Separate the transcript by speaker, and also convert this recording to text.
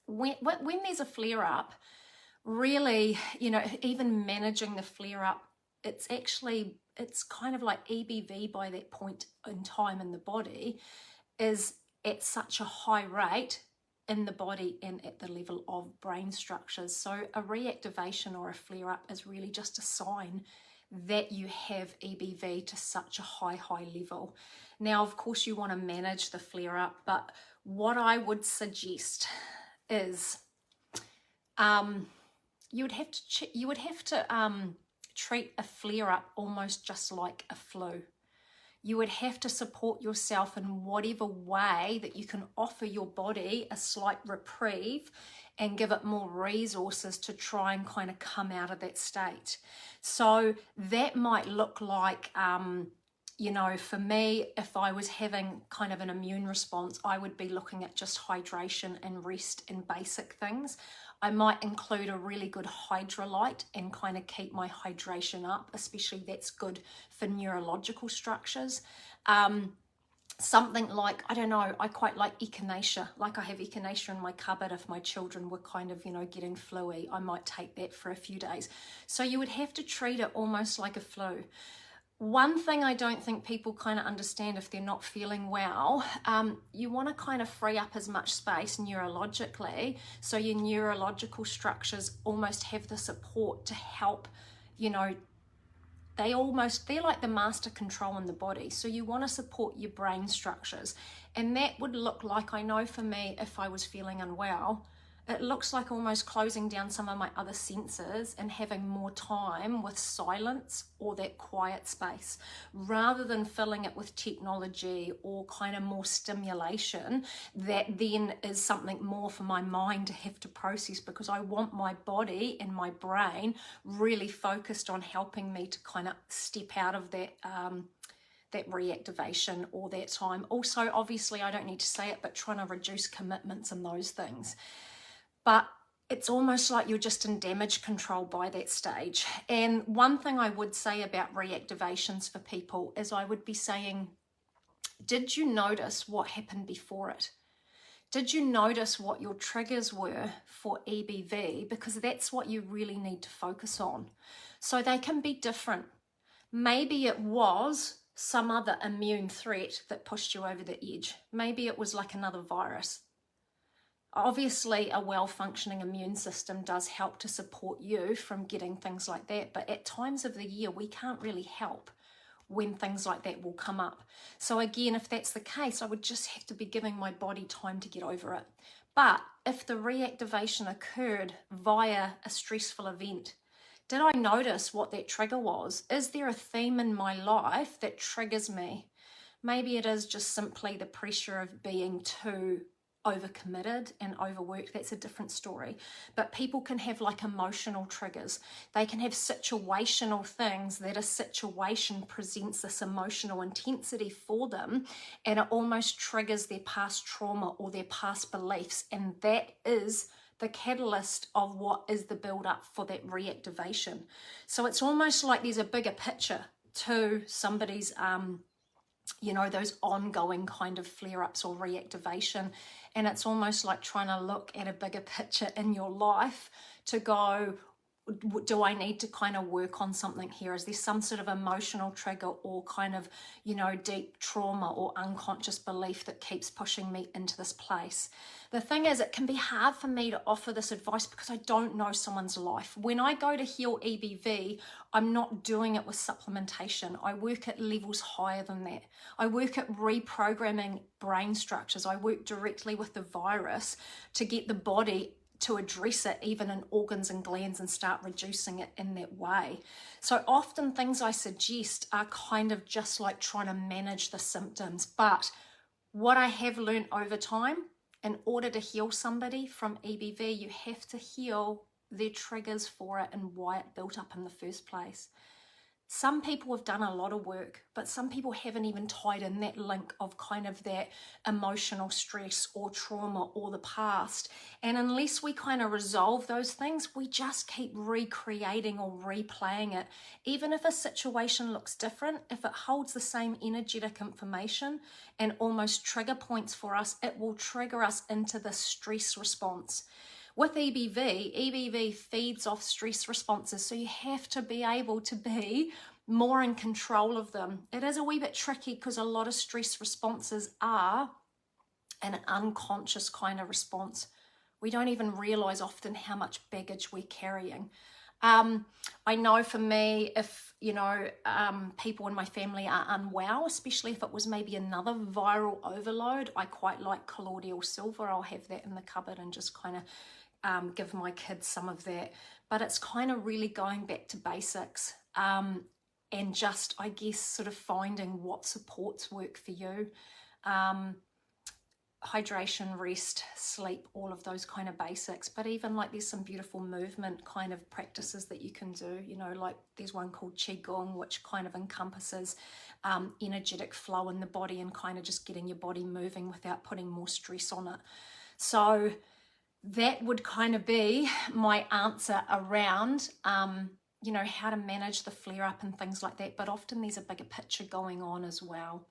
Speaker 1: when there's a flare-up, really, you know, even managing the flare-up, it's kind of like EBV by that point in time in the body is at such a high rate in the body and at the level of brain structures. So a reactivation or a flare-up is really just a sign that you have EBV to such a high level. Now, of course, you want to manage the flare-up, but what I would suggest is you would have to treat a flare-up almost just like a flu. You would have to support yourself in whatever way that you can offer your body a slight reprieve and give it more resources to try and kind of come out of that state. So that might look like, you know, for me, if I was having kind of an immune response, I would be looking at just hydration and rest and basic things. I might include a really good hydrolyte and kind of keep my hydration up, especially that's good for neurological structures. Something like, I don't know, I quite like echinacea. Like I have echinacea in my cupboard. If my children were kind of, you know, getting flu-y, I might take that for a few days. So you would have to treat it almost like a flu. One thing I don't think people kind of understand if they're not feeling well, you want to kind of free up as much space neurologically so your neurological structures almost have the support to help, you know, they're like the master control in the body. So you want to support your brain structures. And that would look like, I know for me, if I was feeling unwell, it looks like almost closing down some of my other senses and having more time with silence or that quiet space, rather than filling it with technology or kind of more stimulation that then is something more for my mind to have to process, because I want my body and my brain really focused on helping me to kind of step out of that that reactivation or that time. Also, obviously, I don't need to say it, but trying to reduce commitments and those things. But it's almost like you're just in damage control by that stage. And one thing I would say about reactivations for people is I would be saying, did you notice what happened before it? Did you notice what your triggers were for EBV? Because that's what you really need to focus on. So they can be different. Maybe it was some other immune threat that pushed you over the edge. Maybe it was like another virus. Obviously, a well-functioning immune system does help to support you from getting things like that, but at times of the year, we can't really help when things like that will come up. So again, if that's the case, I would just have to be giving my body time to get over it. But if the reactivation occurred via a stressful event, did I notice what that trigger was? Is there a theme in my life that triggers me? Maybe it is just simply the pressure of being too overcommitted and overworked. That's a different story. But people can have like emotional triggers. They can have situational things that a situation presents this emotional intensity for them, and it almost triggers their past trauma or their past beliefs, and that is the catalyst of what is the build up for that reactivation. So it's almost like there's a bigger picture to somebody's you know, those ongoing kind of flare-ups or reactivation. And it's almost like trying to look at a bigger picture in your life to go, do I need to kind of work on something here? Is there some sort of emotional trigger or kind of, you know, deep trauma or unconscious belief that keeps pushing me into this place? The thing is, it can be hard for me to offer this advice because I don't know someone's life. When I go to heal EBV, I'm not doing it with supplementation. I work at levels higher than that. I work at reprogramming brain structures. I work directly with the virus to get the body to address it even in organs and glands and start reducing it in that way. So often things I suggest are kind of just like trying to manage the symptoms. But what I have learned over time, in order to heal somebody from EBV, you have to heal their triggers for it and why it built up in the first place. Some people have done a lot of work, but some people haven't even tied in that link of kind of that emotional stress or trauma or the past. And unless we kind of resolve those things, we just keep recreating or replaying it. Even if a situation looks different, if it holds the same energetic information and almost trigger points for us, it will trigger us into the stress response. With EBV feeds off stress responses, so you have to be able to be more in control of them. It is a wee bit tricky because a lot of stress responses are an unconscious kind of response. We don't even realize often how much baggage we're carrying. I know for me, if people in my family are unwell, especially if it was maybe another viral overload, I quite like colloidal silver. I'll have that in the cupboard and just kind of give my kids some of that. But it's kind of really going back to basics, and just, I guess, sort of finding what supports work for you. Hydration, rest, sleep, all of those kind of basics. But even like there's some beautiful movement kind of practices that you can do, like there's one called Qigong, which kind of encompasses energetic flow in the body and kind of just getting your body moving without putting more stress on it. So that would kind of be my answer around, how to manage the flare up and things like that. But often there's a bigger picture going on as well.